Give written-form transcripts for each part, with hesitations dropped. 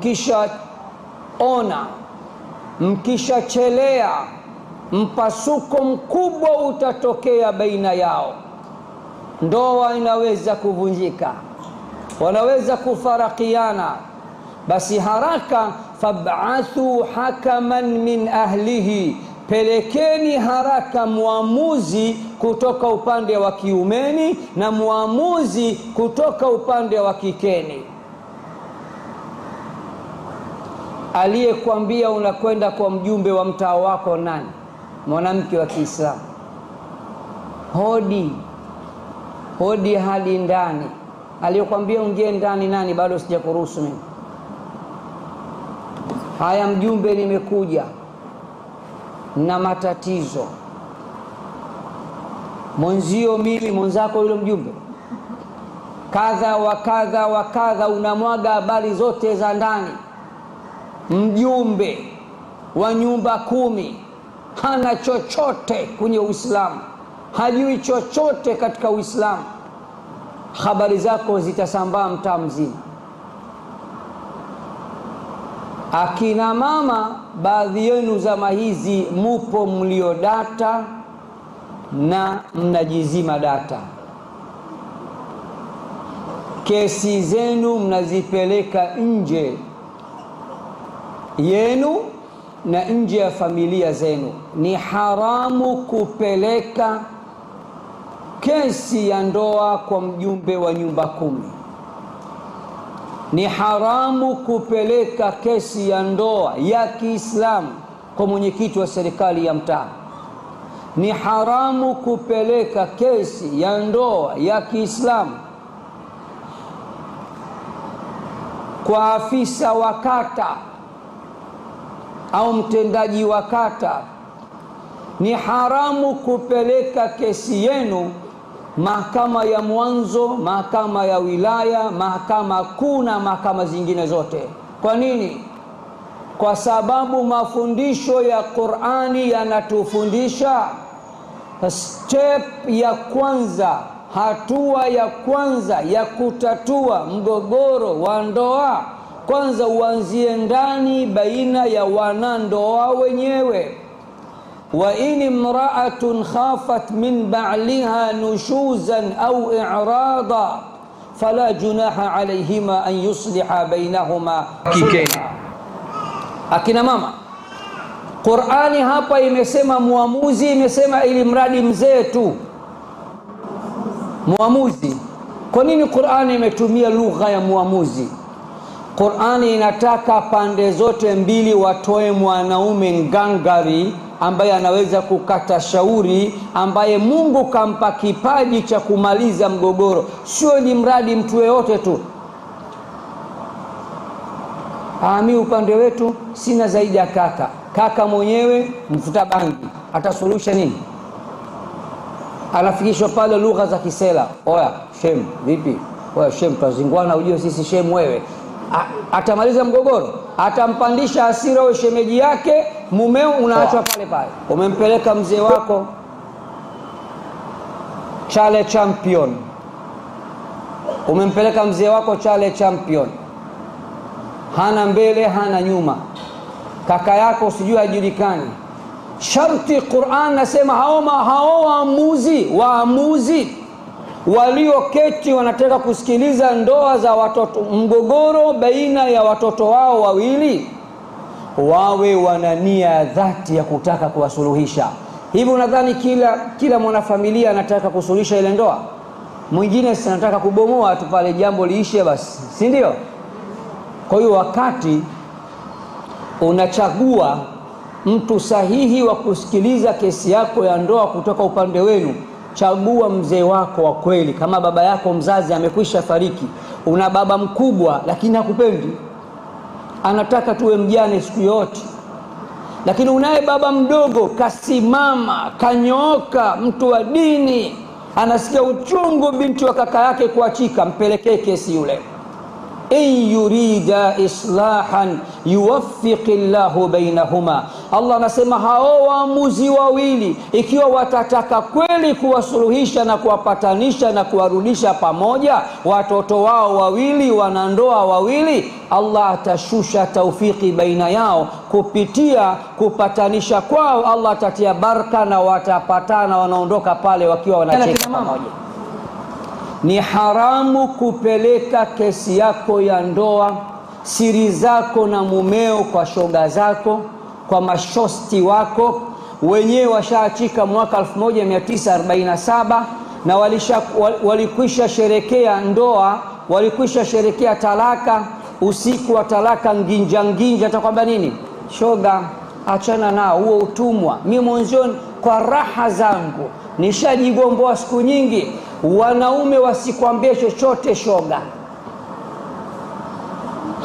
Kisha ona, mkisha chelea, mpasuko mkubwa utatokea baina yao. Ndoa inaweza kuvunjika, wanaweza kufarakiana. Basi haraka, fab'athu hakaman min ahlihi, pelekeni haraka muamuzi kutoka upande wa kiumeni na muamuzi kutoka upande wa kikeni. Aliyekwambia unakwenda kwa mjumbe wa mtaa wako nani? Mwanamke wa Kiislamu. Hodi hadi ndani. Aliyekwambia ungie ndani nani? Bado sijakuruhusu mimi. Haya, mjumbe nimekuja na matatizo. Mwenzio mimi, mwenzako yule mjumbe, kadha wa kadha wa kadha, unamwaga habari zote za ndani. Mjumbe wa nyumba 10 hana chochote kwenye Uislamu, hajui chochote katika Uislamu. Habari zako zitasambaa mtaa mzima. Akina mama, baadhi yenu zama hizi mupo mliodata na mnajizima data. Kesi zenu mnazipeleka nje yenu na nje ya familia zenu. Ni haramu kupeleka kesi ya ndoa kwa mjumbe wa nyumba 10. Ni haramu kupeleka kesi ya ndoa ya Kiislamu kwa mwenyekiti wa serikali ya mtaa. Ni haramu kupeleka kesi ya ndoa ya Kiislamu kwa afisa wa kata au mtendaji wa kata. Ni haramu kupeleka kesi yenu mahakama ya mwanzo, mahakama ya wilaya, mahakama kuu na mahakama zingine zote. Kwa nini? Kwa sababu mafundisho ya Qur'ani yanatufundisha step ya kwanza, hatua ya kwanza ya kutatua mgogoro wa ndoa, kwanza uanzie ndani baina ya wanandoa wenyewe. Wa in imra'atun khafat min ba'liha nushuzan au i'rada fala junaha alayhima an yusliha bainahuma. Akina mama, Qur'ani hapa imesema muamuzi, imesema ili mradi mzee tu muamuzi. Kwa nini Qur'ani imetumia lugha ya muamuzi? Qur'ani inataka pande zote mbili watoe mwanaume ngangari ambaye anaweza kukata shauri, ambaye Mungu kampa kipaji cha kumaliza mgogoro. Sio ni mradi mtu yeyote tu. Mimi upande wetu sina zaidi ya kaka mwenyewe mfuta bangi, atasuluhisha nini? Anafikishwa pale lugha za kisela. Oya shem, vipi? Oya shem, tuzingwana, ujue sisi shem wewe. Atamaliza mgogoro, atampandisha hasira wewe shemeji yake, mumeo unaachwa pale pale. Umempeleka mzee wako Chale Champion, umempeleka mzee wako Chale Champion, hana mbele hana nyuma, kaka yako usijui hajulikani. Sharti Qur'an nasema hao waamuzi walioketi wanataka kusikiliza ndoa za watoto, mgogoro baina ya watoto wao wawili, wawe wana nia dhati ya kutaka kuwasuluhisha. Hivi unadhani kila mwanafamilia anataka kusuluhisha ile ndoa? Mwingine si anataka kubomoa tu pale jambo liishe basi, si ndio? Kwa hiyo wakati unachagua mtu sahihi wa kusikiliza kesi yako ya ndoa kutoka upande wenu, chagua mzee wako wa kweli. Kama baba yako mzazi amekwisha fariki, una baba mkubwa lakini hakupendi, anataka tuwe mjane siku yote. Lakini unaye baba mdogo kasimama, kanyooka, mtu wa dini, anasikia uchungu binti wa kaka yake kuachika, mpelekee kesi yule. in yurida islahan yuwaffiqillahu bainahuma. Allah anasema hao waamuzi wawili ikiwa watataka kweli kuwasuluhisha na kuwapatanisha na kuwarudisha pamoja watoto wao wawili, wanandoa wawili, Allah atashusha taufiki baina yao. Kupitia kupatanisha kwao Allah atatia baraka na watapatana, wanaondoka pale wakiwa wanacheka pamoja. Ni haramu kupeleka kesi yako ya ndoa, siri zako na mumeo kwa shoga zako, kwa mashosti wako. Wenyewe washaachika mwaka 1947 na walikwisha sherekea ndoa, walikwisha sherekea talaka. Usiku wa talaka nginja atakwambia nini? Shoga, achana nao, huo utumwa. Mimi mwanzoni kwa raha zangu nishajigomboa siku nyingi. Wanaume wasikwambie chochote shoga.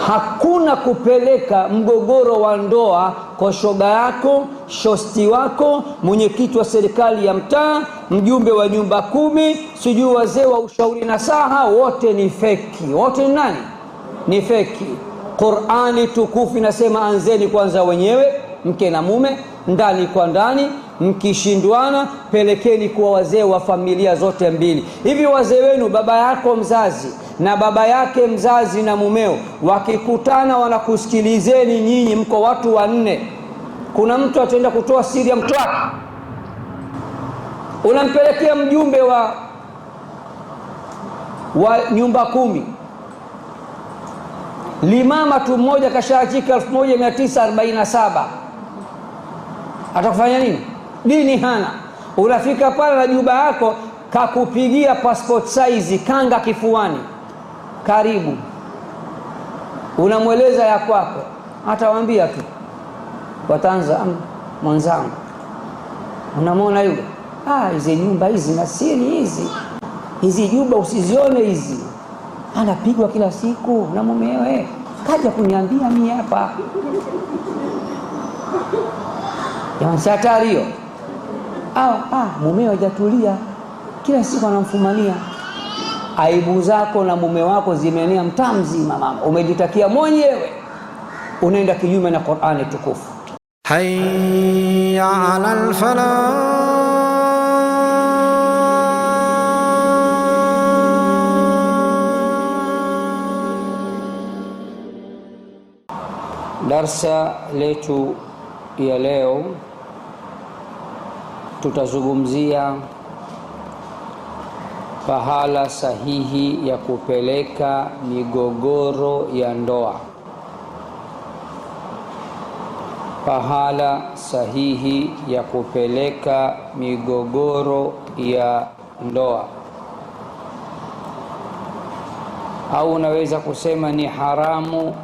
Hakuna kupeleka mgogoro wa ndoa kwa shoga yako, shosti wako, mwenyekiti wa serikali ya mtaa, mjumbe wa nyumba 10, sijui wazee wa ushauri na saha. Wote ni feki. Wote nani? Ni feki. Qur'ani tukufu inasema anzeni kwanza wenyewe, mke na mume, ndani kwa ndani. Mkishindwana pelekeni kwa wazee wa familia zote mbili. Hivi wazee wenu, baba yako mzazi na baba yake mzazi na mumeo, wakikutana wanakusikilizeni nyinyi, mko watu wanne. Kuna mtu ataenda kutoa siri ya mtu wake, unampelekea mjumbe wa nyumba 10. Limama tu mmoja kashaachika 1947, atakufanya nini? Dini hana. Unafika pale na juba yako kakupigia passport size kanga kifuani, karibu, unamweleza ya kwako, atawaambia tu kwa Tanzania mwanzangu, unamwona yule, hizi nyumba hizi na siri hizi juba usizione hizi, anapigwa kila siku na mumewe, kaja kuniambia mimi hapa. Jamani, si hatari hiyo? Mumewe hajatulia, kila siku anamfumania. Aibu zako na mume wako zimeenea mtaa mzima mama, umejitakia mwenyewe, unaenda kinyume na Qur'ani tukufu. Hayya 'alal falah. Darsa letu ya leo tutazungumzia pahala sahihi ya kupeleka migogoro ya ndoa. Pahala sahihi ya kupeleka migogoro ya ndoa, au unaweza kusema ni haramu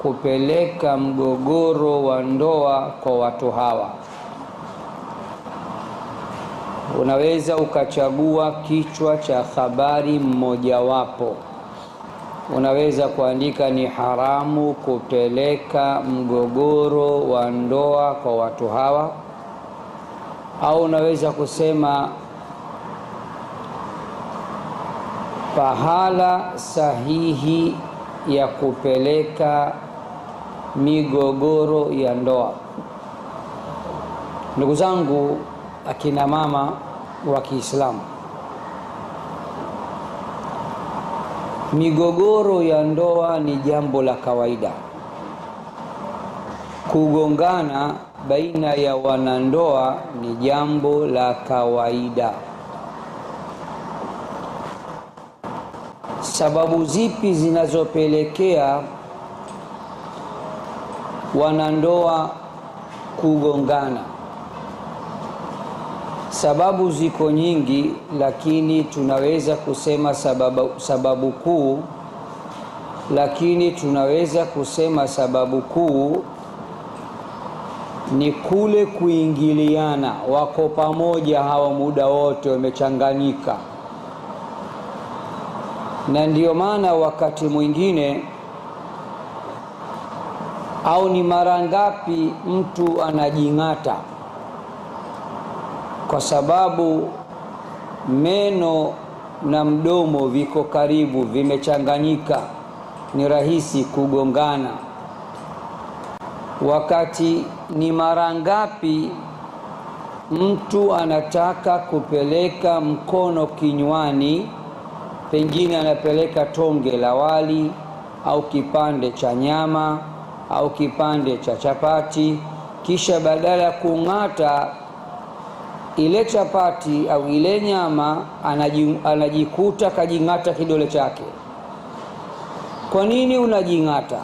kupeleka mgogoro wa ndoa kwa watu hawa. Unaweza ukachagua kichwa cha habari mmojawapo. Unaweza kuandika ni haramu kupeleka mgogoro wa ndoa kwa watu hawa, au unaweza kusema pahala sahihi ya kupeleka migogoro ya ndoa. Ndugu zangu akina mama wa Kiislamu, migogoro ya ndoa ni jambo la kawaida. Kugongana baina ya wanandoa ni jambo la kawaida. Sababu zipi zinazopelekea wanandoa kugongana? Sababu ziko nyingi, lakini tunaweza kusema sababu kuu, sababu kuu ni kule kuingiliana. Wako pamoja hawa muda wote, wamechanganyika, na ndio maana wakati mwingine, au ni mara ngapi mtu anajing'ata kwa sababu meno na mdomo viko karibu, vimechanganyika. ni rahisi kugongana. Wakati ni mara ngapi mtu anataka kupeleka mkono kinywani, pengine anapeleka tonge la wali au kipande cha nyama au kipande cha chapati, kisha badala ya kung'ata ile chapati au ile nyama anajikuta kajing'ata kidole chake. Kwa nini unajing'ata?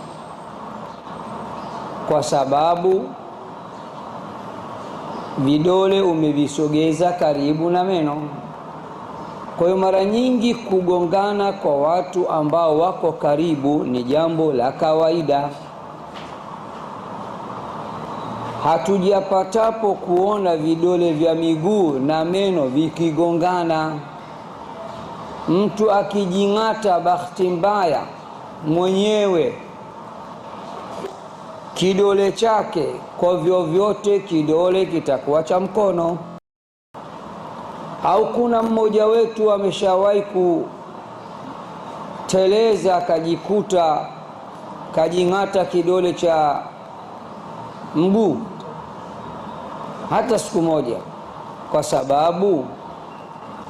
Kwa sababu vidole umevisogeza karibu na meno. Kwa hiyo mara nyingi kugongana kwa watu ambao wako karibu ni jambo la kawaida. Hatujapatapo kuona vidole vya miguu na meno vikigongana. Mtu akijing'ata bahati mbaya mwenyewe kidole chake, kwa vyovyote kidole kitakuwa cha mkono. Au kuna mmoja wetu ameshawahi kuteleza akajikuta kajing'ata kidole cha mguu? Hata siku moja. Kwa sababu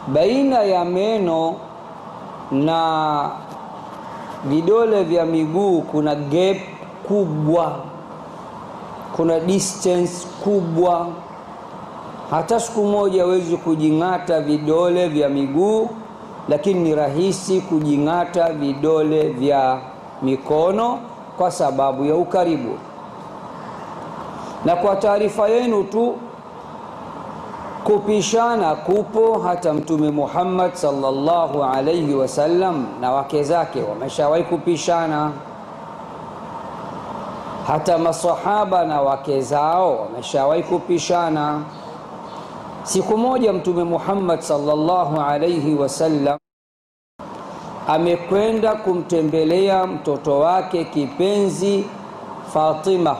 baina ya meno na vidole vya miguu kuna gap kubwa, kuna distance kubwa. Hata siku moja hawezi kujing'ata vidole vya miguu, lakini ni rahisi kujing'ata vidole vya mikono kwa sababu ya ukaribu. Na kwa taarifa yenu tu, kupishana kupo. Hata Mtume Muhammad sallallahu alayhi wasallam na wake zake wameshawahi kupishana. Hata masahaba na wake zao wameshawahi kupishana. Siku moja Mtume Muhammad sallallahu alayhi wasallam amekwenda kumtembelea mtoto wake kipenzi Fatima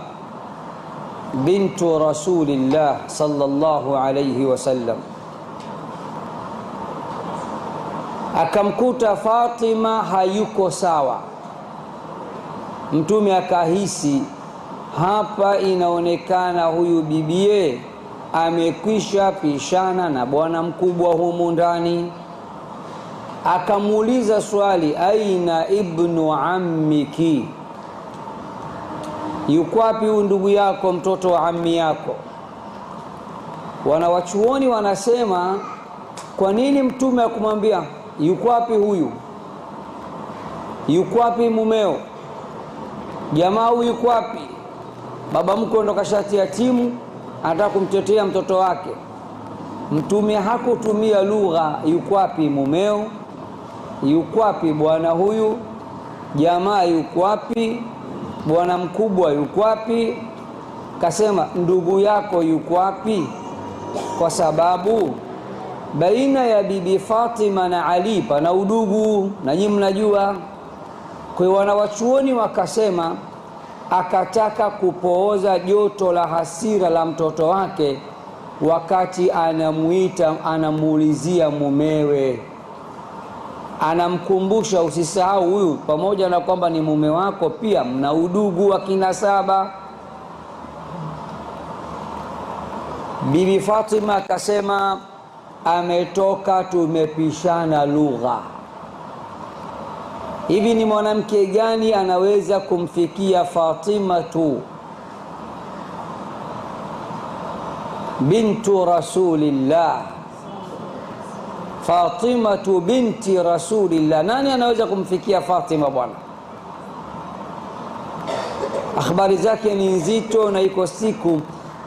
bintu Rasulillah sallallahu alayhi wasallam. Akamkuta Fatima hayuko sawa. Mtume akahisi hapa inaonekana huyu bibie amekwisha pishana na bwana mkubwa humu ndani. Akamuuliza swali, aina ibnu ammiki, yuko wapi huyu ndugu yako, mtoto wa ammi yako? Wanawachuoni wanasema, kwa nini Mtume akumwambia yuko wapi huyu? Yuko wapi mumeo? Jamaa huyu yuko wapi? Baba mko ndo kashatia timu, anataka kumtetea mtoto wake. Mtume hakutumia lugha yuko wapi mumeo, yuko wapi bwana huyu, jamaa yuko wapi, bwana mkubwa yuko wapi. Kasema ndugu yako yuko wapi? Kwa sababu baina ya bibi Fatima na Ali pana udugu, na nyinyi mnajua. Kwa hiyo wanawachuoni wakasema akataka kupooza joto la hasira la mtoto wake wakati anamuita, anamuulizia mumewe, anamkumbusha usisahau huyu, pamoja na kwamba ni mume wako pia mna udugu wa kinasaba. Bibi Fatima akasema ametoka, tumepishana lugha. Hivi ni mwanamke gani anaweza kumfikia Fatima tu bintu Rasulillah, Fatima tu binti Rasulillah? Nani anaweza kumfikia Fatima bwana? Akhbari zake ni nzito, na iko siku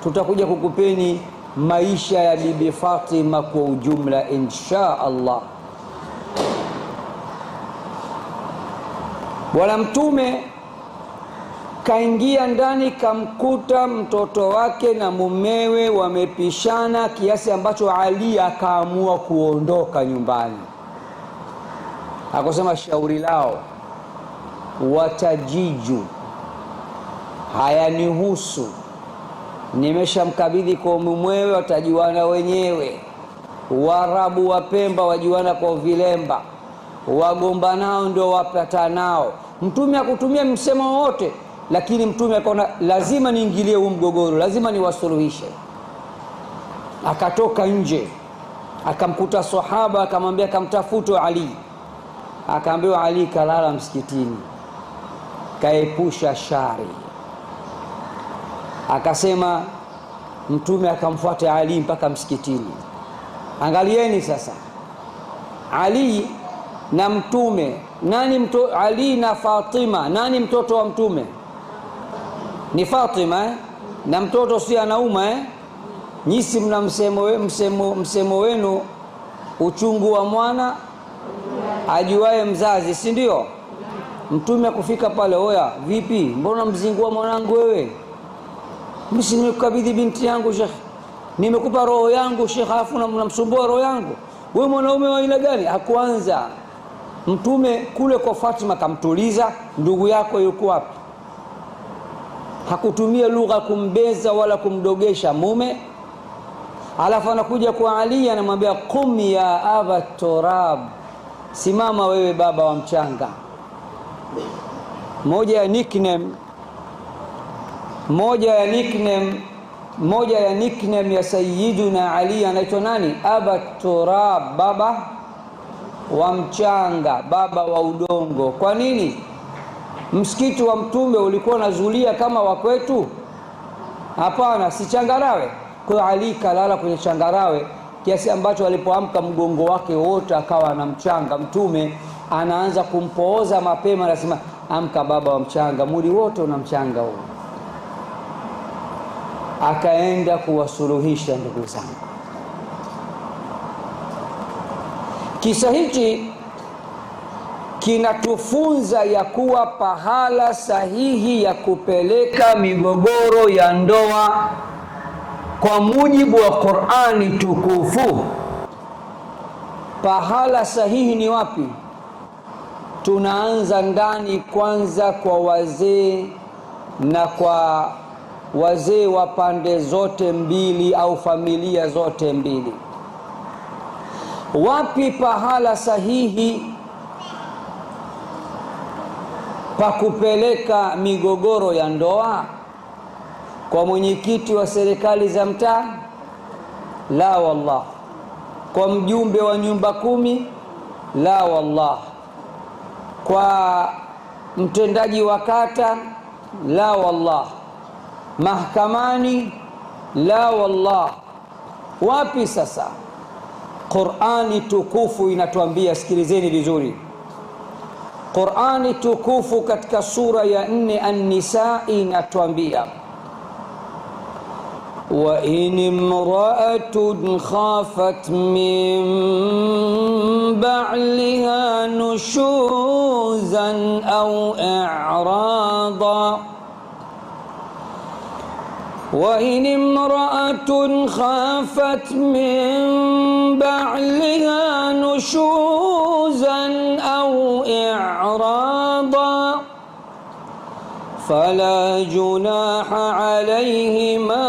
tutakuja kukupeni maisha ya bibi Fatima kwa ujumla insha Allah. Bwana Mtume kaingia ndani, kamkuta mtoto wake na mumewe wamepishana kiasi ambacho Ali akaamua kuondoka nyumbani. Akasema shauri lao watajiju, hayanihusu, nimeshamkabidhi kwa mumewe, watajuana wenyewe. Waarabu wa Pemba wajuana kwa vilemba. wagombanao ndio wapatanao. Mtume akutumia msemo wote, lakini mtume akaona lazima niingilie huu mgogoro, lazima niwasuluhishe. Akatoka nje, akamkuta sahaba, akamwambia kamtafute Ali. Akaambiwa Ali kalala msikitini, kaepusha shari. Akasema mtume akamfuata Ali mpaka msikitini. Angalieni sasa, Ali na mtume, nani Ali na Fatima, nani mtoto wa mtume? Ni Fatima na mtoto si anauma Nyisi mna msemo wenu, uchungu wa mwana ajuaye mzazi, si ndio? Mtume akufika pale, oya vipi, mbona mzingua mwanangu wewe? Mimi nimekukabidhi binti yangu Sheikh, nimekupa roho yangu Sheikh, alafu unamsumbua roho yangu. Wewe mwanaume wa aina gani? Hakuanza mtume kule kwa Fatima, kamtuliza, ndugu yako yuko wapi? Hakutumia lugha kumbeza wala kumdogesha mume. Alafu anakuja kwa Ali, anamwambia qum ya aba turab, simama wewe baba wa mchanga. Moja ya nickname ya Sayyiduna Ali anaitwa nani? Aba turab, baba wa mchanga, baba wa udongo. Kwa nini? Msikiti wa mtume ulikuwa na zulia kama wa kwetu? Hapana, si changarawe. Kwa Ali kalala kwenye changarawe kiasi ambacho alipoamka mgongo wake wote akawa na mchanga. Mtume anaanza kumpooza mapema, anasema amka baba wa mchanga, mwili wote una mchanga huo. Akaenda kuwasuluhisha. Ndugu zangu, kisa hichi kinatufunza ya kuwa pahala sahihi ya kupeleka migogoro ya ndoa kwa mujibu wa Qur'ani tukufu. Pahala sahihi ni wapi? Tunaanza ndani kwanza, kwa wazee na kwa wazee wa pande zote mbili au familia zote mbili. Wapi pahala sahihi pa kupeleka migogoro ya ndoa? Kwa mwenyekiti wa serikali za mtaa? La wallah. Kwa mjumbe wa nyumba 10? La wallah. Kwa mtendaji wa kata? La wallah. Mahakamani? La wallah. Wapi sasa? Qur'ani tukufu inatuambia, sikilizeni vizuri. Qur'ani tukufu katika sura ya 4 An-Nisa inatuambia, wa in imra'atun khafat min ba'liha nushuzan aw i'rada, وإن امرأة خافت من بعلها نشوزا أو إعراضا فلا جناح عليهما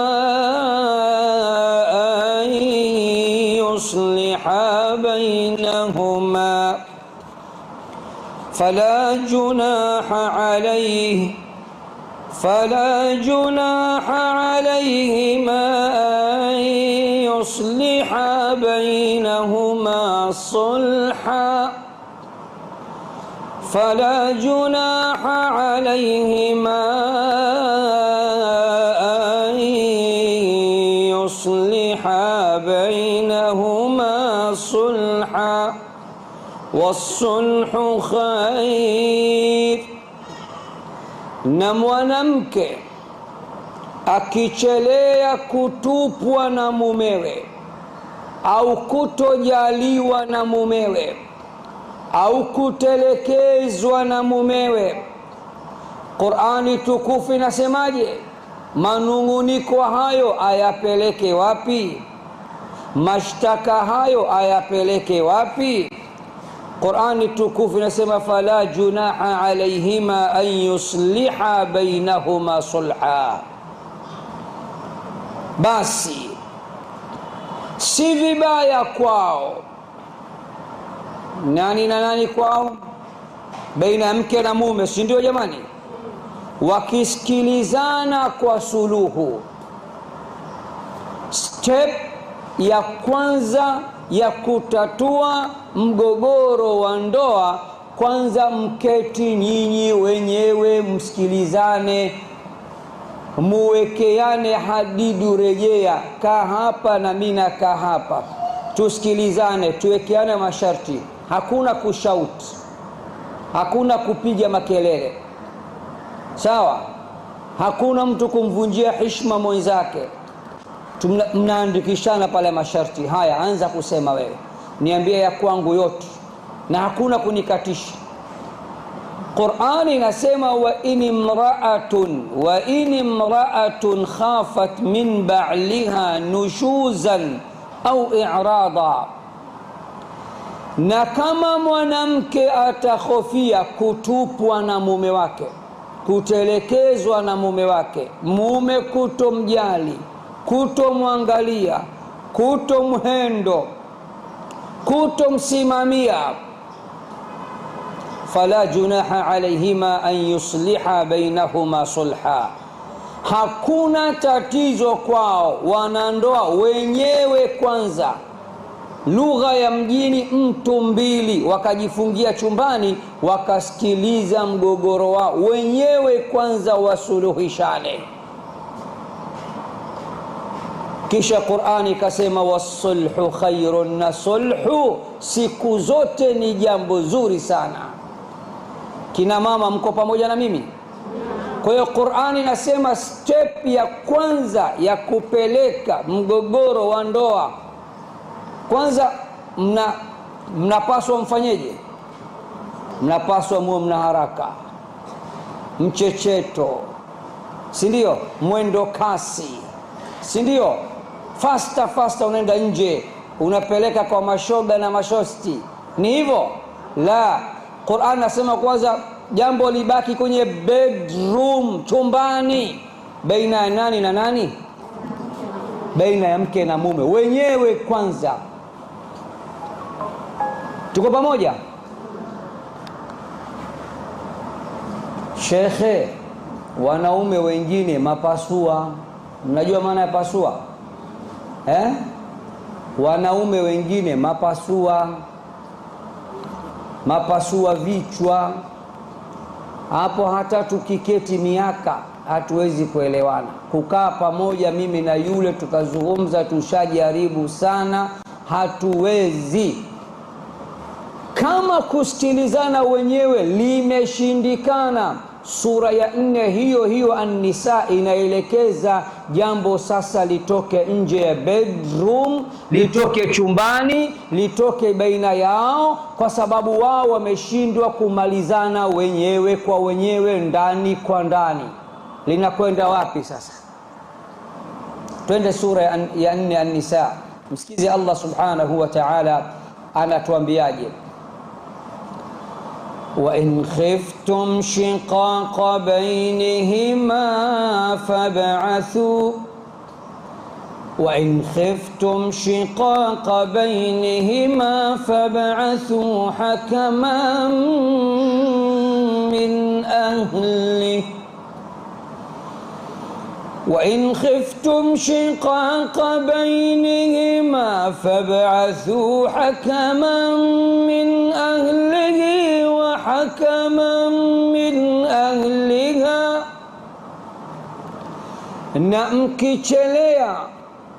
أن يصلحا بينهما فلا جناح عليهما أن يصلحا بينهما صلحا فلا جناح عليهما أن يصلحا بينهما صلحا والصلح خير. Na mwanamke akichelea kutupwa na mumewe au kutojaliwa na mumewe au kutelekezwa na mumewe, Qur'ani tukufu inasemaje? Manunguniko hayo ayapeleke wapi? Mashtaka hayo ayapeleke wapi? Qur'ani tukufu inasema fala junaha alayhima an yusliha bainahuma sulha. Basi si vibaya kwao nani na nani kwao, baina mke na mume, si ndio jamani? Wakisikilizana kwa suluhu. Step ya kwanza ya kutatua mgogoro wa ndoa, kwanza mketi nyinyi wenyewe, msikilizane, muwekeane hadidu rejea, kaa hapa na mimi nakaa hapa, tusikilizane, tuwekeane masharti. Hakuna kushauti, hakuna kupiga makelele, sawa? Hakuna mtu kumvunjia heshima mwenzake. Mnaandikishana pale masharti. Haya, anza kusema wewe, niambie ya kwangu yote, na hakuna kunikatisha. Qur'ani inasema wa in imra'atun khafat min ba'liha nushuzan au i'rada, na kama mwanamke atakhofia kutupwa na mume wake, kutelekezwa na mume wake, mume kutomjali, kutomwangalia, kutomhendo, kutomsimamia, fala junaha alayhima an yusliha bainahuma sulha, hakuna tatizo kwao wanandoa wenyewe kwanza. Lugha ya mjini, mtu mbili wakajifungia chumbani wakasikiliza mgogoro wao wenyewe kwanza, wasuluhishane. Kisha Qur'ani ikasema wasulhu khairun, na sulhu siku zote ni jambo zuri sana. Kina mama mko pamoja na mimi? Kwa hiyo Qur'ani inasema step ya kwanza ya kupeleka mgogoro wa ndoa, kwanza mnapaswa mfanyeje? Mnapaswa muwe mna haraka, mchecheto, si ndio? Mwendo kasi, si ndio? Faster unaenda nje, unapeleka kwa mashoga na mashosti, ni hivyo? La, Qur'an nasema kwanza jambo libaki kwenye bedroom, chumbani, baina ya nani na nani? Baina ya mke na mume wenyewe kwanza. Tuko pamoja? Shekhe, wanaume wengine mapasua. Mnajua maana ya pasua? Wanaume wengine mapasua vichwa. Hapo hata tukiketi miaka hatuwezi kuelewana. Kukaa pamoja mimi na yule tukazungumza, tushajaribu sana, hatuwezi. Kama kusikilizana wenyewe limeshindikana, sura ya 4 hiyo An-Nisa inaelekeza jambo sasa litoke nje ya bedroom, litoke chumbani, litoke baina yao, kwa sababu wao wameshindwa kumalizana wenyewe kwa wenyewe, ndani kwa ndani. Linakwenda wapi sasa? Twende sura ya 4 An-Nisa, msikize Allah subhanahu wa ta'ala anatuambiaje. وإن خفتم شقاق بينهما فابعثوا حكما من أهله وإن خفتم شقاق بينهما فابعثوا حكما من أهله وحكما من أهلها. Na mkichelea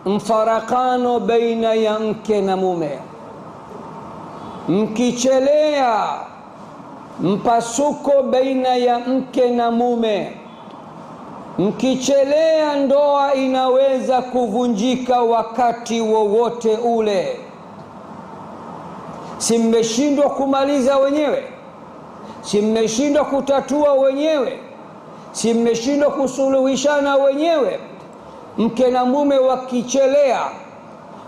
mfarakano baina ya mke na mume, mkichelea mpasuko baina ya mke na mume, mkichelea ndoa inaweza kuvunjika wakati wowote ule. Si mmeshindwa kumaliza wenyewe? Si mmeshindwa kutatua wenyewe? Si mmeshindwa kusuluhishana wenyewe? Mke na mume wakichelea,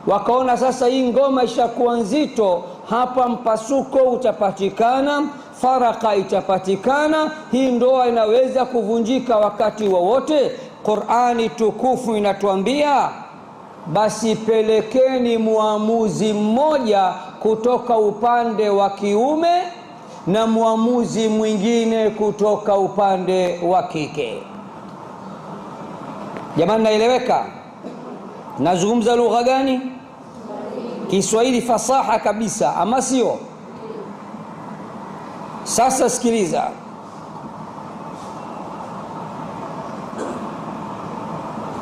wakaona sasa hii ngoma ishakuwa nzito, hapa mpasuko utapatikana, faraka itapatikana, hii ndoa inaweza kuvunjika wakati wowote. Qur'ani tukufu inatuambia basi pelekeni muamuzi mmoja kutoka upande wa kiume na muamuzi mwingine kutoka upande wa kike. Jamani, naeleweka? Nazungumza lugha gani? Kiswahili fasaha kabisa, ama sio? Sasa sikiliza.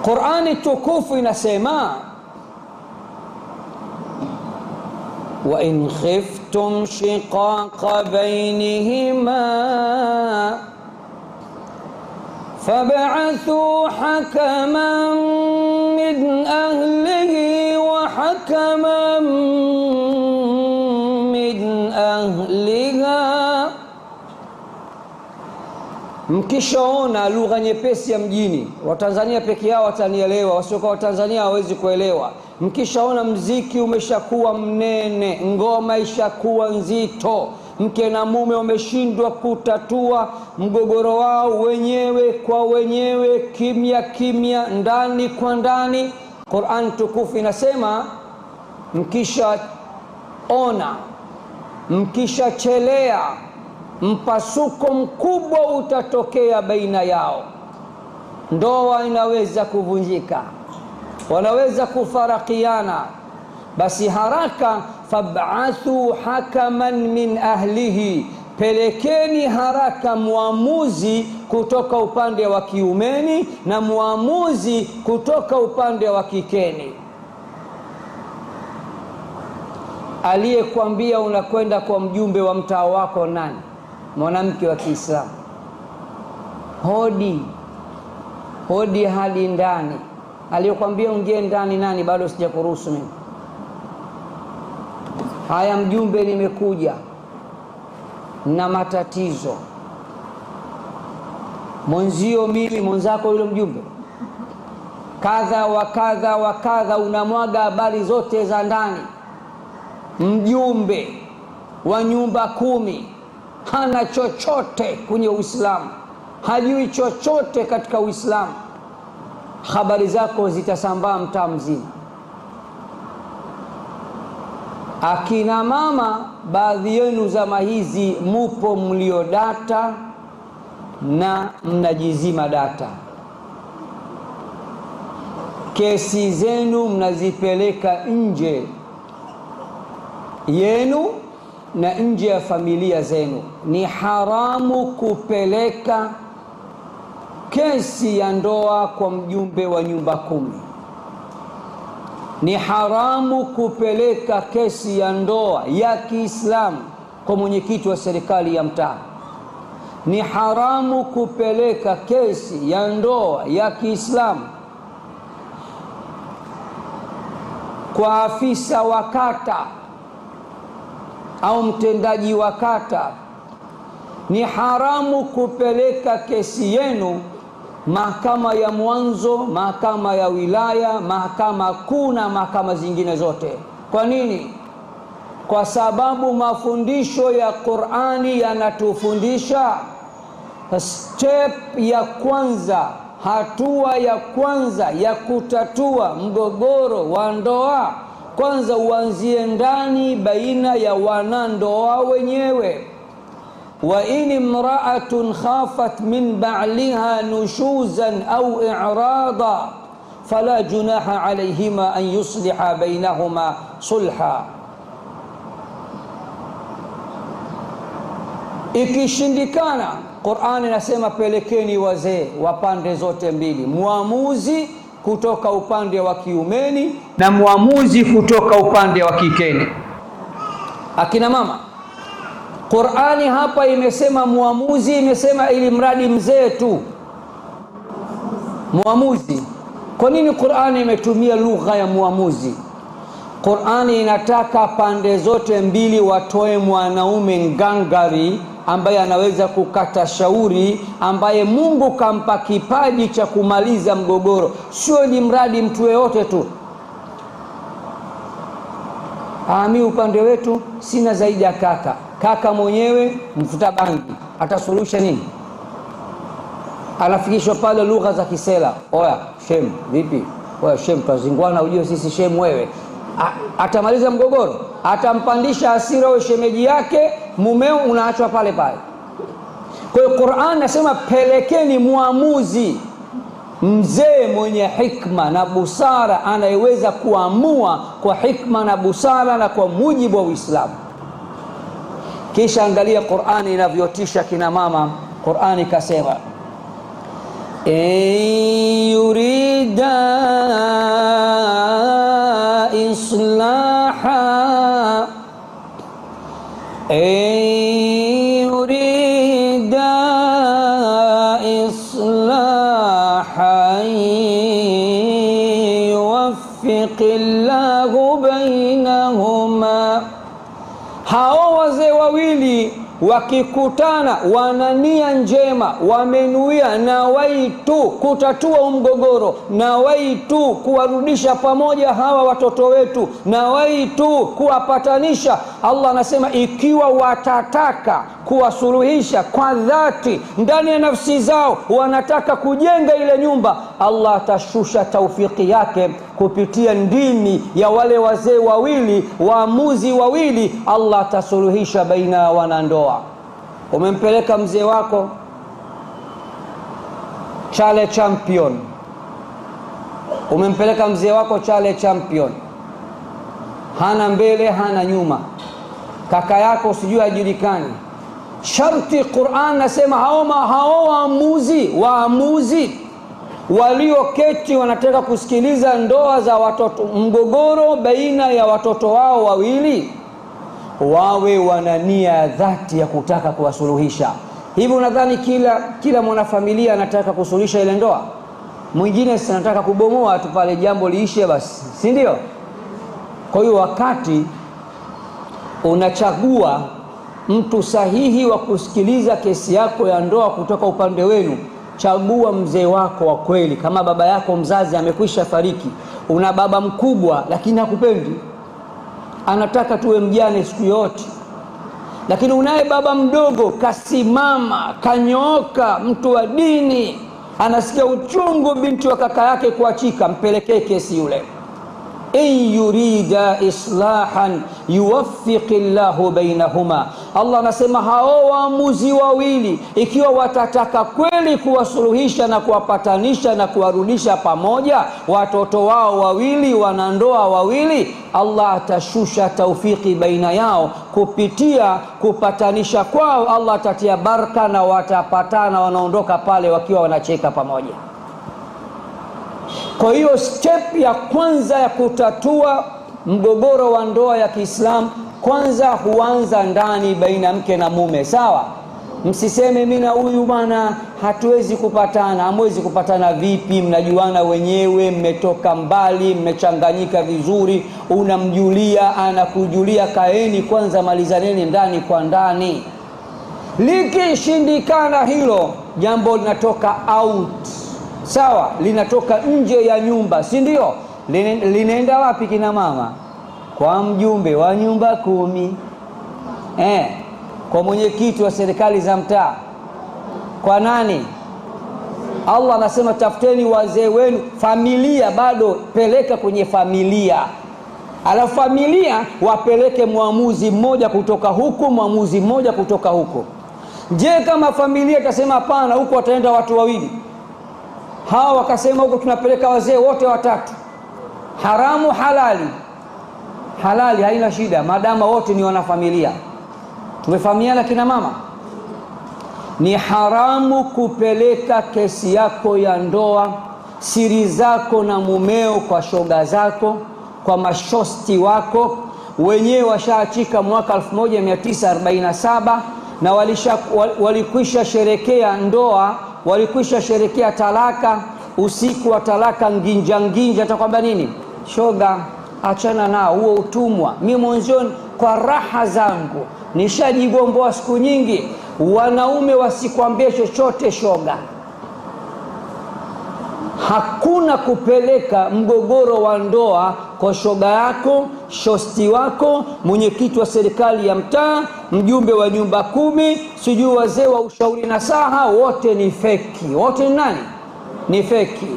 Qur'ani tukufu inasema, wa in khiftum shiqaqa bainihima fab'athu hakaman min ahlihi wa hakaman min ahliha. Mkishaona lugha nyepesi ya mjini, Watanzania peke yao watanielewa, wasiokuwa Watanzania hawezi kuelewa. Mkishaona mziki umeshakuwa mnene, ngoma ishakuwa nzito, mke na mume wameshindwa kutatua mgogoro wao wenyewe kwa wenyewe, kimya kimya, ndani kwa ndani, Qur'an tukufu inasema mkishaona, mkishachelea, mpasuko mkubwa utatokea baina yao, ndoa inaweza kuvunjika, wanaweza kufarakiana, basi haraka fab'athu hakaman min ahlihi, pelekeni haraka muamuzi kutoka upande wa kiumeni na muamuzi kutoka upande wa kikeni. Aliyekwambia unakwenda kwa mjumbe wa mtaa wako nani? Mwanamke wa Kiislamu. Hodi hadi ndani. Aliyekwambia ungie ndani nani? Bado sijakuruhusu mimi. Haya, mjumbe, nimekuja na matatizo. Mwenzio mimi, mwenzako yule mjumbe, kadha wa kadha wa kadha, unamwaga habari zote za ndani. Mjumbe wa nyumba 10 hana chochote kwenye Uislamu, hajui chochote katika Uislamu, habari zako zitasambaa mtaa mzima. Akina mama, baadhi yenu zama hizi mupo mlio data na mnajizima data. Kesi zenu mnazipeleka nje yenu na nje ya familia zenu. Ni haramu kupeleka kesi ya ndoa kwa mjumbe wa nyumba 10. Ni haramu kupeleka kesi ya ndoa ya Kiislamu kwa mwenyekiti wa serikali ya mtaa. Ni haramu kupeleka kesi ya ndoa ya Kiislamu kwa afisa wa kata au mtendaji wa kata. Ni haramu kupeleka kesi yenu mahakama ya mwanzo, mahakama ya wilaya, mahakama kuu na mahakama zingine zote. Kwa nini? Kwa sababu mafundisho ya Qur'ani yanatufundisha step ya kwanza, hatua ya kwanza ya kutatua mgogoro wa ndoa, kwanza uanzie ndani baina ya wanandoa wenyewe. Wa in imra'atun khafat min ba'liha nushuzan au i'rada fala junaha alayhima an yusliha bainahuma sulha. Ikishindikana, Qur'ani inasema pelekeni wazee wa pande zote mbili, muamuzi kutoka upande wa kiumeni na muamuzi kutoka upande wa kikeni. Akina mama, Qur'ani hapa imesema muamuzi, imesema ili mradi mzee tu muamuzi. Kwa nini Qur'ani imetumia lugha ya muamuzi? Qur'ani inataka pande zote mbili watoe mwanaume ngangari ambaye anaweza kukata shauri, ambaye Mungu kampa kipaji cha kumaliza mgogoro, sio ni mradi mtu yeyote tu. Mimi upande wetu sina zaidi ya kaka mwenyewe mfuta bangi, atasuluhisha nini? Anafikishwa pale lugha za kisela. Oya shem, vipi? Oya shem, tuzingwana, ujue sisi shem wewe. atamaliza mgogoro, atampandisha hasira wa shemeji yake, mumeo unaachwa pale pale. Kwa hiyo Qur'an nasema pelekeni muamuzi, mzee mwenye hikma na busara, anayeweza kuamua kwa hikma na busara na kwa mujibu wa Uislamu. Kisha angalia Qur'ani inavyotisha kina mama. Qur'ani kasema yurida islaha yurida islaha yuwaffiqillahu bainahuma. Hao wazee wawili wakikutana, wana nia njema, wamenuia na waitu kutatua mgogoro, na waitu kuwarudisha pamoja hawa watoto wetu, na waitu kuwapatanisha. Allah anasema ikiwa watataka kuwasuluhisha kwa dhati ndani ya nafsi zao, wanataka kujenga ile nyumba, Allah atashusha taufiki yake kupitia ndimi ya wale wazee wawili, waamuzi wawili. Allah atasuluhisha baina ya wanandoa. Umempeleka mzee wako Chale Champion, umempeleka mzee wako Chale Champion, hana mbele hana nyuma, kaka yako sijui hajulikani. Sharti Qur'an nasema hao waamuzi walioketi wanataka kusikiliza ndoa za watoto, mgogoro baina ya watoto wao wawili, wawe wana nia dhati ya kutaka kuwasuluhisha. Hivi unadhani kila mwanafamilia anataka kusuluhisha ile ndoa? Mwingine anataka kubomoa tu pale jambo liishe basi, si ndio? Kwa hiyo wakati unachagua mtu sahihi wa kusikiliza kesi yako ya ndoa kutoka upande wenu, chagua mzee wako wa kweli. Kama baba yako mzazi amekwisha fariki, una baba mkubwa lakini hakupendi, anataka tuwe mjane siku yote. Lakini unaye baba mdogo kasimama, kanyooka, mtu wa dini, anasikia uchungu binti wa kaka yake kuachika, mpelekee kesi yule. In yurida islahan yuwaffiqillahu bainahuma. Allah anasema hao waamuzi wawili ikiwa watataka kweli kuwasuluhisha na kuwapatanisha na kuwarudisha pamoja watoto wao wawili, wanandoa wawili, Allah atashusha taufiki baina yao kupitia kupatanisha kwao. Allah atatia baraka na watapatana, wanaondoka pale wakiwa wanacheka pamoja. Kwa hiyo step ya kwanza ya kutatua mgogoro wa ndoa ya Kiislamu, kwanza huanza ndani baina mke na mume. Sawa? Msiseme mimi na huyu bwana hatuwezi kupatana. Hamwezi kupatana vipi? Mnajuana wenyewe, mmetoka mbali, mmechanganyika vizuri, unamjulia, anakujulia. Kaeni kwanza, malizaneni ndani kwa ndani. Likishindikana hilo, jambo linatoka out. Sawa, linatoka nje ya nyumba, si ndio? Linaenda wapi kina mama? Kwa mjumbe wa nyumba 10, kwa mwenyekiti wa serikali za mtaa. Kwa nani? Allah anasema tafuteni wazee wenu, familia bado peleka kwenye familia. Alafu familia wapeleke muamuzi mmoja kutoka huku, muamuzi mmoja kutoka huko. Je, kama familia itasema hapana, huko wataenda watu wawili, hawa wakasema huko tunapeleka wazee wote watatu, haramu halali? Halali, haina shida maadama wote ni wanafamilia. Tumefahamiana kina mama? Ni haramu kupeleka kesi yako ya ndoa, siri zako na mumeo kwa shoga zako, kwa mashosti wako. Wenyewe washaachika mwaka 1947 na walikwisha sherekea ndoa, walikwisha sherekea talaka. Usiku wa talaka nginja atakwambia nini? Shoga, achana nao, huo utumwa. Mimi mwanzoni kwa raha zangu nishajigomboa siku nyingi. Wanaume wasikwambie chochote shoga. Hakuna kupeleka mgogoro wa ndoa kwa shoga yako, shosti wako, mwenyekiti wa serikali ya mtaa, mjumbe wa nyumba 10, sijui wazee wa ushauri nasaha. Wote ni feki. Wote ni nani? Ni feki.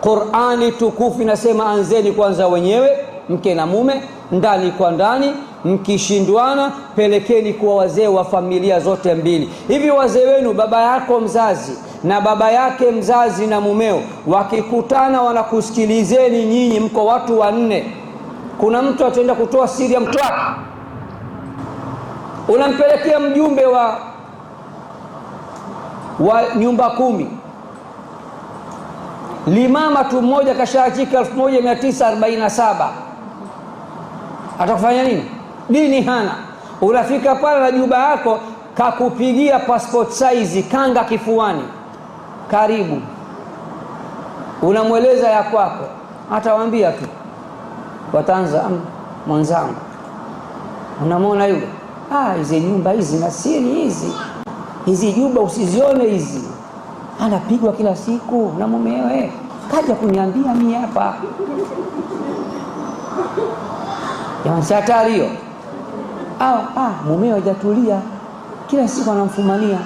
Qur'ani tukufu inasema anzeni kwanza wenyewe, mke na mume, ndani kwa ndani. Mkishindwana pelekeni kwa wazee wa familia zote mbili. Hivi wazee wenu, baba yako mzazi na baba yake mzazi na mumeo, wakikutana wanakusikilizeni nyinyi, mko watu wanne, kuna mtu ataenda kutoa siri ya mtu wake, unampelekea mjumbe wa nyumba 10, limama tu mmoja kashaachika 1947, atakufanya nini? Dini hana. Unafika pale na juba yako kakupigia passport size kanga kifuani, karibu, unamweleza ya kwako, atawaambia tu watanza mwanzangu, unamwona yule, hizi nyumba hizi na siri hizi juba usizione hizi, anapigwa kila siku na mumewe, kaja kuniambia mimi hapa. Jamani, si hatari hiyo? Mumewe hajatulia, kila siku anamfumania.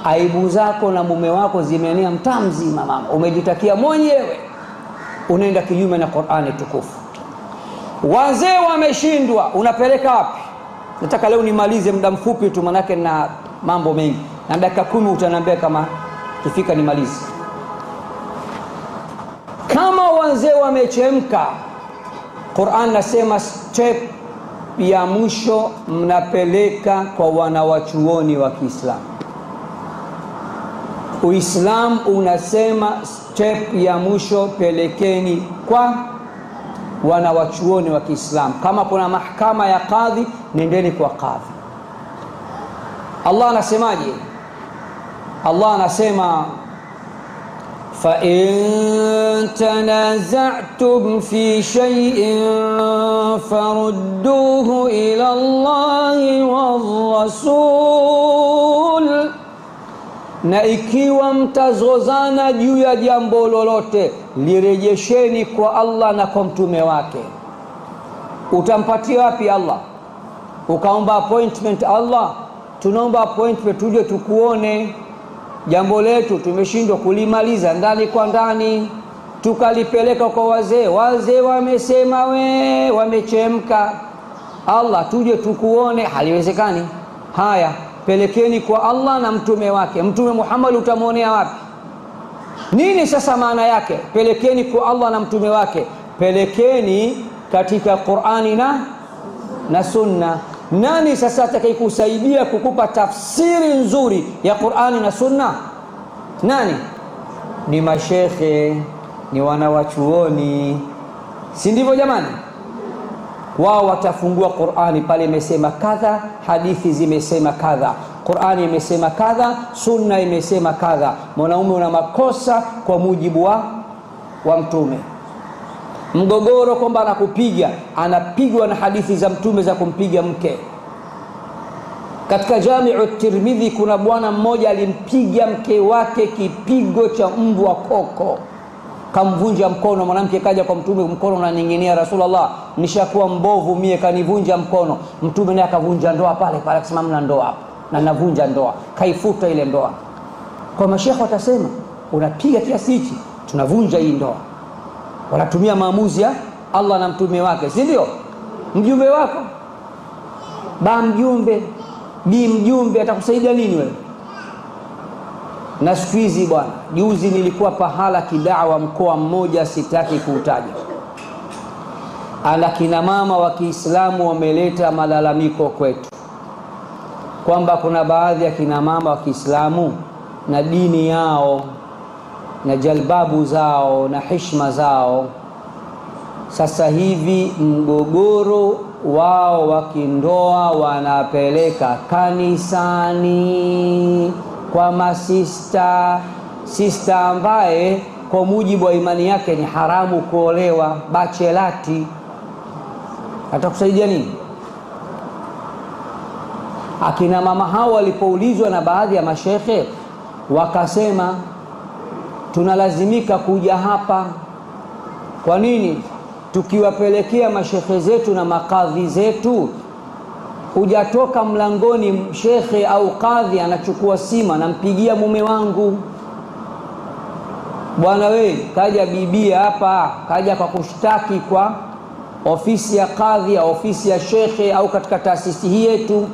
Aibu zako na mume wako zimeenea mtaa mzima mama, umejitakia mwenyewe, unaenda kinyume na Qur'ani tukufu. Wazee wameshindwa, unapeleka wapi? Nataka leo nimalize muda mfupi tu, manake na mambo mengi, na dakika 10 utaniambia kama kifika nimalize. Kama wazee wamechemka, Qur'an nasema step ya mwisho mnapeleka kwa wanawachuoni wa Kiislamu. Uislamu unasema step ya mwisho pelekeni kwa wanawachuoni wa Kiislamu. Kama kuna mahakama ya kadhi, nendeni kwa kadhi. Allah anasemaje? Allah anasema fa in tanaza'tum fi shay'in farudduhu ila Allahi war rasul, na ikiwa mtazozana juu ya jambo lolote lirejesheni kwa Allah na kwa mtume wake. Utampatia wapi Allah? Ukaomba appointment, Allah tunaomba appointment tuje tukuone, jambo letu tumeshindwa kulimaliza ndani kwa ndani, tukalipeleka kwa wazee, wazee wamesema wamechemka, Allah tuje tukuone, haliwezekani. Haya, pelekeni kwa Allah na mtume wake. Mtume Muhammad utamuonea wapi? Nini sasa maana yake pelekeni kwa Allah na mtume wake? Pelekeni katika Qur'ani na Sunna. Nani sasa atakayekusaidia kukupa tafsiri nzuri ya Qur'ani na Sunna? Nani? Ni mashekhe, ni wanawachuoni, si ndivyo jamani? Wao watafungua Qur'ani, pale imesema kadha, hadithi zimesema kadha, Qur'ani imesema kadha, Sunna imesema kadha. Mwanaume una makosa kwa mujibu wa mtume. Mgogoro kwamba anakupiga, anapigwa na hadithi za mtume za kumpiga mke. Katika Jami'u Tirmidhi kuna bwana mmoja alimpiga mke wake kipigo cha mbwa koko, kamvunja mkono. Mwanamke kaja kwa mtume, mkono unaning'inia, Rasulullah nishakuwa mbovu mie, kanivunja mkono. Mtume naye akavunja ndoa pale akasema mna ndoa hapa na navunja ndoa, kaifuta ile ndoa. Kwa mashekhe watasema unapiga kiasi hichi, tunavunja hii ndoa. Wanatumia maamuzi ya Allah na mtume wake, si ndio? Mjumbe wako mjumbe mjumbe atakusaidia nini wewe? Na siku hizi bwana, juzi nilikuwa pahala kidawa mkoa mmoja, sitaki kuutaja, kina mama wa Kiislamu wameleta malalamiko kwetu kwamba kuna baadhi ya kina mama wa Kiislamu na dini yao na jalbabu zao na heshima zao, sasa hivi mgogoro wao wa kindoa wanapeleka kanisani kwa masista, sista ambaye kwa mujibu wa imani yake ni haramu kuolewa, bachelati. Atakusaidia nini? Akina mama hao walipoulizwa na baadhi ya mashekhe, wakasema tunalazimika kuja hapa. Kwa nini? Tukiwapelekea mashekhe zetu na makadhi zetu, hujatoka mlangoni shekhe au kadhi anachukua simu anampigia mume wangu, bwana we, kaja bibia hapa, kaja kwa kushtaki ofisi ya kadhi au ofisi ya shekhe au katika taasisi hii yetu,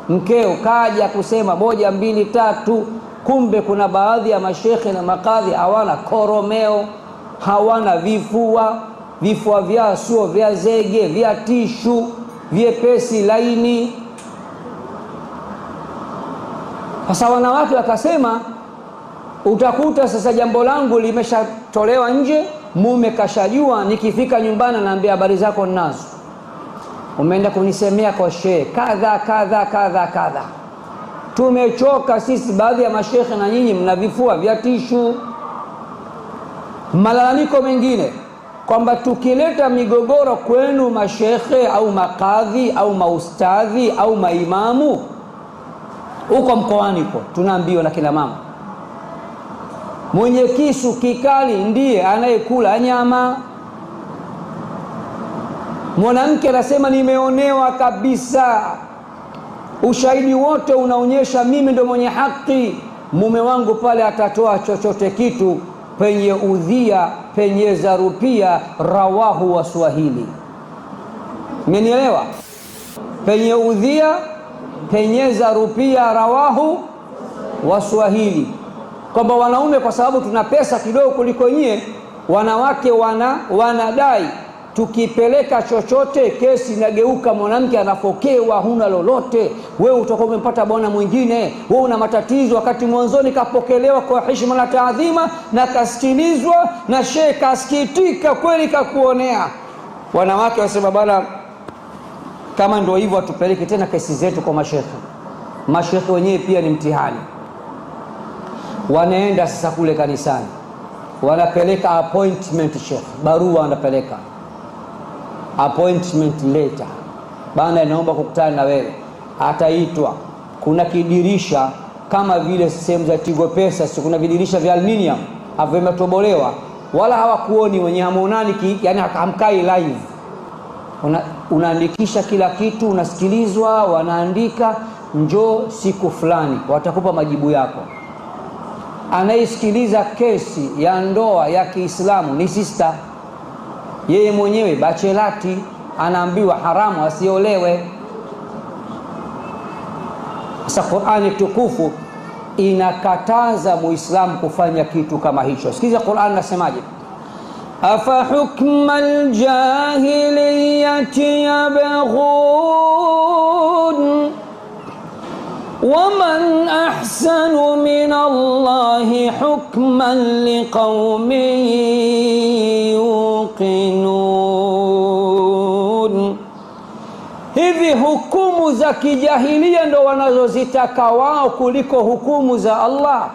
mkeo kaja kusema 1 2 3, kumbe kuna baadhi ya mashekhe na makadhi hawana koromeo, hawana vifua vyao sio vya zege, vya tishu, vyepesi laini. Sasa wanawake wakasema, utakuta sasa jambo langu limeshatolewa nje, mume kashajua, nikifika nyumbani naambia habari zako ninazo, umeenda kunisemea kwa shehe kadha kadha kadha kadha. Tumechoka sisi baadhi ya mashekhe na nyinyi mna vifua vya tishu. Malalamiko mengine kwamba tukileta migogoro kwenu mashekhe au makadhi au maustadhi au maimamu, huko mkoani huko tunaambiwa na kina mama, mwenye kisu kikali ndiye anayekula nyama. Mwanamke anasema nimeonewa kabisa, ushahidi wote unaonyesha mimi ndo mwenye haki, mume wangu pale atatoa chochote kitu, penye udhia penye zarupia, rawahu Waswahili. Mmenielewa? Penye udhia penye zarupia, rawahu Waswahili. Kwamba wanaume kwa sababu tuna pesa kidogo kuliko nyie, wanawake wanadai tukipeleka chochote kesi inageuka, mwanamke anafokewa, huna lolote, wewe utakuwa umempata bwana mwingine, wewe una matatizo, wakati mwanzoni kapokelewa kwa heshima na taadhima na kasikilizwa na shehe kasikitika kweli kakuonea. Wanawake wasema bana, kama ndio hivyo atupeleke tena kesi zetu kwa mashekhe. Mashekhe wenyewe pia ni mtihani. Wanaenda sasa kule kanisani, wanapeleka appointment sheikh, barua wanapeleka appointment letter, bana naomba kukutana na wewe. Ataitwa, kuna kidirisha kama vile sehemu za Tigo Pesa, si kuna vidirisha vya aluminium hapo vimetobolewa, wala hawakuoni wenye hamonani, yani hamkai live. Unaandikisha kila kitu, unasikilizwa, wanaandika njoo siku fulani watakupa majibu yako. Anayesikiliza kesi ya ndoa ya Kiislamu ni sister, yeye mwenyewe bachelati, anaambiwa haramu asiolewe. Sasa Qur'ani tukufu inakataza Muislamu kufanya kitu kama hicho. Sikiza Qur'ani nasemaje, afa hukmal jahiliyyati yabghun ومن أحسن من الله حكما لقوم يوقنون. Hivi hukumu za kijahilia ndo wanazozitaka wao kuliko hukumu za Allah?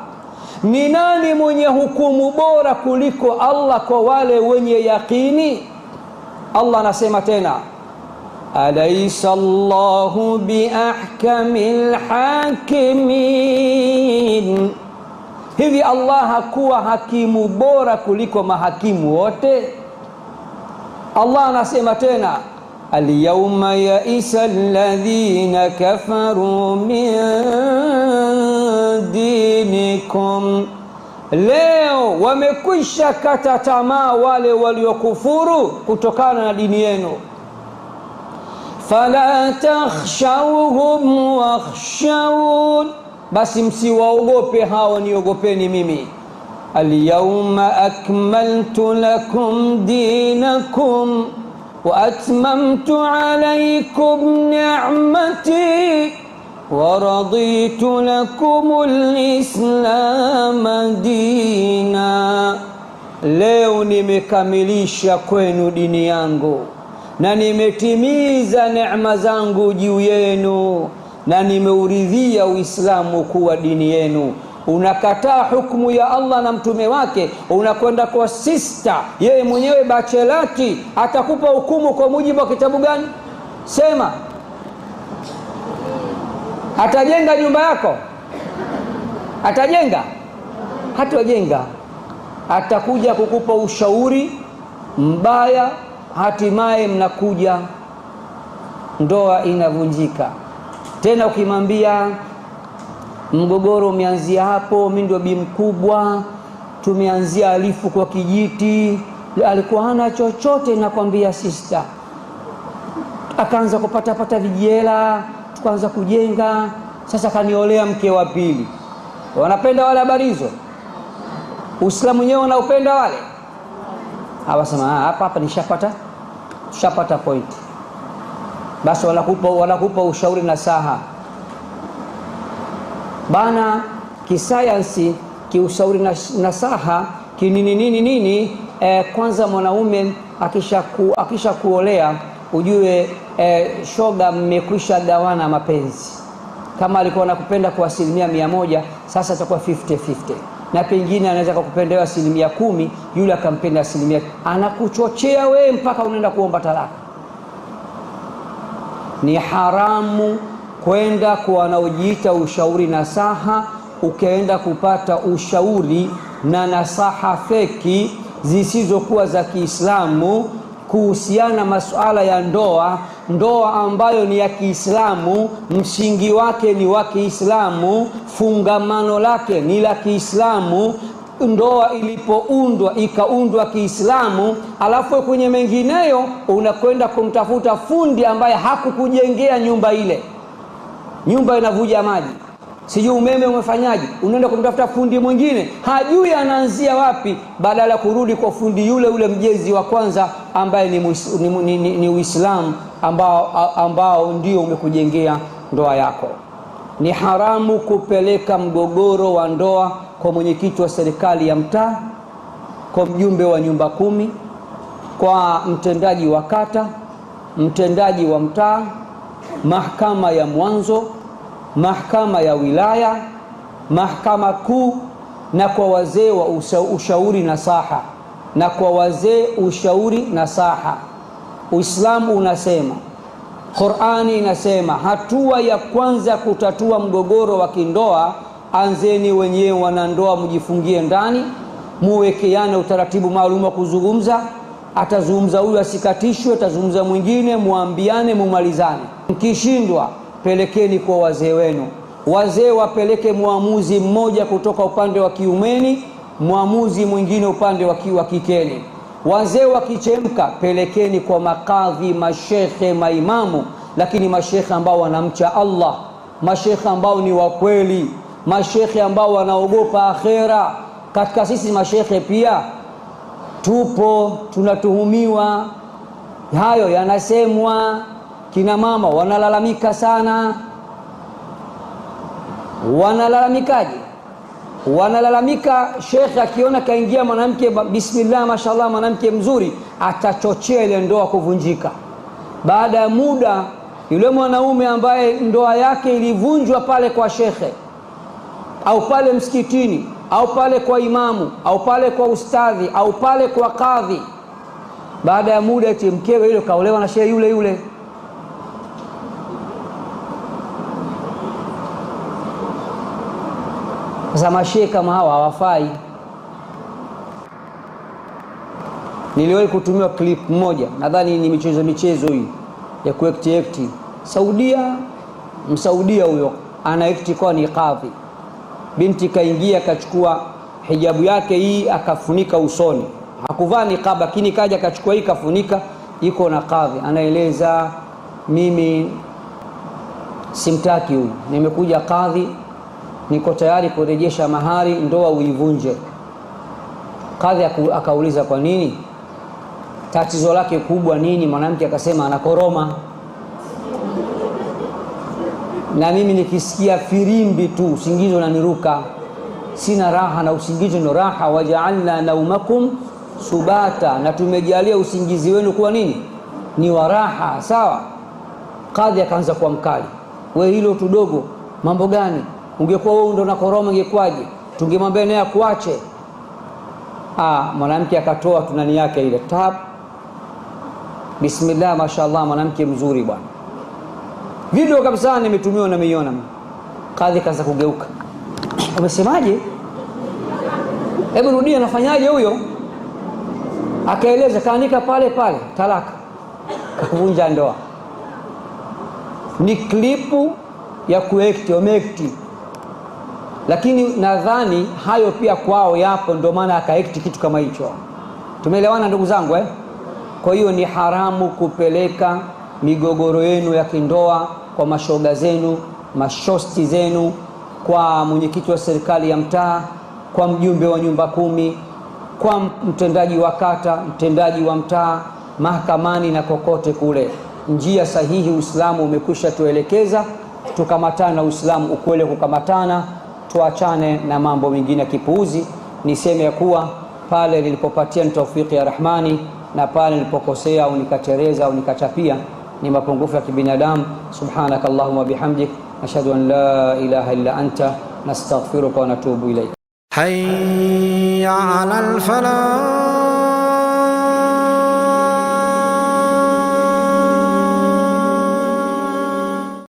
Ni nani mwenye hukumu bora kuliko Allah kwa wale wenye yaqini? Allah anasema tena, alaysa Allahu biahkamil hakimin. Hivi Allah hakuwa hakimu bora kuliko mahakimu wote? Allah anasema tena, al-yawma ya'isa alladhina kafaru min dinikum. Leo wamekwisha kata tamaa wale waliokufuru kutokana na dini yenu. Fala takhshawhum wakhshawun, basi msiwaogope hao, niogopeni mimi. Al-yawma akmaltu lakum dinakum wa atmamtu alaykum ni'mati wa raditu lakumul islam dina. Leo nimekamilisha kwenu dini yangu na nimetimiza neema zangu juu yenu na nimeuridhia Uislamu kuwa dini yenu. Unakataa hukumu ya Allah na mtume wake, unakwenda kwa sister, yeye mwenyewe bachelati, atakupa hukumu kwa mujibu wa kitabu gani? Sema. Atajenga nyumba yako? Atajenga? Hatajenga. Atakuja kukupa ushauri mbaya, hatimaye mnakuja ndoa inavunjika. Tena ukimwambia mgogoro umeanzia hapo, mimi ndio bi mkubwa, tumeanzia alifu kwa kijiti, alikuwa hana chochote, nakwambia sister, akaanza kupata vijela, tukaanza kujenga. Sasa kaniolea mke wa pili. Wanapenda wale habari hizo? Uislamu wenyewe unaupenda wale? Hawasema hapa tushapata point. Basi wanakupa ushauri na saha. Bana kisayansi, kiushauri na saha, kinini kwanza mwanaume akisha kuolea ujue shoga mmekwisha gawana mapenzi. Kama alikuwa anakupenda kwa 100%, sasa itakuwa 50-50. Na pengine anaweza kukupenda 10%, yule akampenda 10%. Anakuchochea wewe mpaka unaenda kuomba talaka. Ni haramu kwenda kwa wanaojiita ushauri nasaha, ukaenda kupata ushauri na nasaha feki zisizokuwa za Kiislamu kuhusiana masuala ya ndoa ambayo ni ya Kiislamu, msingi wake ni wa Kiislamu, fungamano lake ni la Kiislamu, ndoa ilipoundwa ikaundwa Kiislamu, alafu kwenye mengineyo unakwenda kumtafuta fundi ambaye hakukujengea nyumba ile. Nyumba inavuja maji, sijui umeme umefanyaje, unaenda kumtafuta fundi mwingine, hajui anaanzia wapi, badala kurudi kwa fundi yule mjezi wa kwanza ambaye ni Uislamu ambao ndio umekujengea ndoa yako. Ni haramu kupeleka mgogoro wa ndoa kwa mwenyekiti wa serikali ya mtaa, kwa mjumbe wa nyumba 10, kwa mtendaji wa kata, mtendaji wa mtaa, mahakama ya mwanzo, mahakama ya wilaya, mahakama kuu, na kwa wazee wa ushauri nasaha, na kwa wazee ushauri nasaha. Uislamu unasema, Qur'ani inasema, hatua ya kwanza kutatua mgogoro wa kindoa, anzeni wenyewe wanandoa mjifungie ndani, muwekeane utaratibu maalum wa kuzungumza. Atazungumza huyu asikatishwe, atazungumza mwingine, muambiane, mumalizane. Mkishindwa pelekeni kwa wazee wenu. Wazee wapeleke muamuzi mmoja kutoka upande wa kiumeni, muamuzi mwingine upande wa kikeni. Wazee wakichemka pelekeni kwa makadhi, mashekhe, maimamu, lakini mashekhe ambao wanamcha Allah, mashekhe ambao ni wa kweli, mashekhe ambao wanaogopa akhera. Katika sisi mashekhe pia tupo, tunatuhumiwa, hayo yanasemwa. Kina mama wanalalamika sana. Wanalalamikaje? Wanalalamika shekhe akiona kaingia mwanamke bismillah mashallah, mwanamke mzuri, atachochea ile ndoa kuvunjika. Baada ya muda yule mwanaume ambaye ndoa yake ilivunjwa pale kwa shekhe au pale msikitini au pale kwa imamu au pale kwa ustadhi au pale kwa kadhi, baada ya muda eti mkewe yule kaolewa na shehe yule. Sasa mashehe kama hawa hawafai. Niliwahi kutumiwa clip moja, nadhani ni michezo hii ya kuact Saudia. Msaudia huyo ana act kwa niqabi. Binti kaingia akachukua hijabu yake hii akafunika usoni, hakuvaa niqab, lakini kaja akachukua hii kafunika, iko na kadhi. Anaeleza, mimi simtaki huyu, nimekuja kadhi, niko tayari kurejesha mahari, ndoa uivunje. Kadhi akauliza kwa nini, tatizo lake kubwa nini? Mwanamke akasema anakoroma, na mimi nikisikia firimbi tu usingizi unaniruka, sina raha, na usingizi ndo raha. Waja'alna naumakum subata, na tumejalia usingizi wenu kuwa nini? Ni wa raha. Sawa. Kadhi akaanza kuwa mkali, we hilo tudogo, mambo gani? Ungekuwa wewe ndo na koroma ingekwaje? Tungemwambia naye akuache. Mwanamke akatoa tunani yake ile tap, bismillah mashallah, mwanamke mzuri bwana. Video kabisa nimetumiwa na nimeiona. Kadhi kaanza kugeuka, umesemaje? Hebu rudia, nafanyaje huyo? Akaeleza, kaandika pale talaka, kavunja ndoa. Ni klipu ya kuact, lakini nadhani hayo pia kwao yapo, ndio maana akaekti kitu kama hicho. Tumeelewana ndugu zangu Kwa hiyo ni haramu kupeleka migogoro yenu ya kindoa kwa mashoga zenu, mashosti zenu, kwa mwenyekiti wa serikali ya mtaa, kwa mjumbe wa nyumba 10, kwa mtendaji wa kata, mtendaji wa mtaa, mahakamani na kokote kule. Njia sahihi Uislamu umekwisha tuelekeza, tukamatana na Uislamu ukweli kukamatana, tuachane na mambo mengine ya kipuuzi. Niseme ya kuwa pale nilipopatia ni taufiki ya Rahmani, na pale nilipokosea au nikatereza au nikachapia ni mapungufu ya kibinadamu. Subhanakallahumma bihamdik, ashhadu an la ilaha illa anta, nastaghfiruka wa natubu ilayk. Hayya 'alal falah.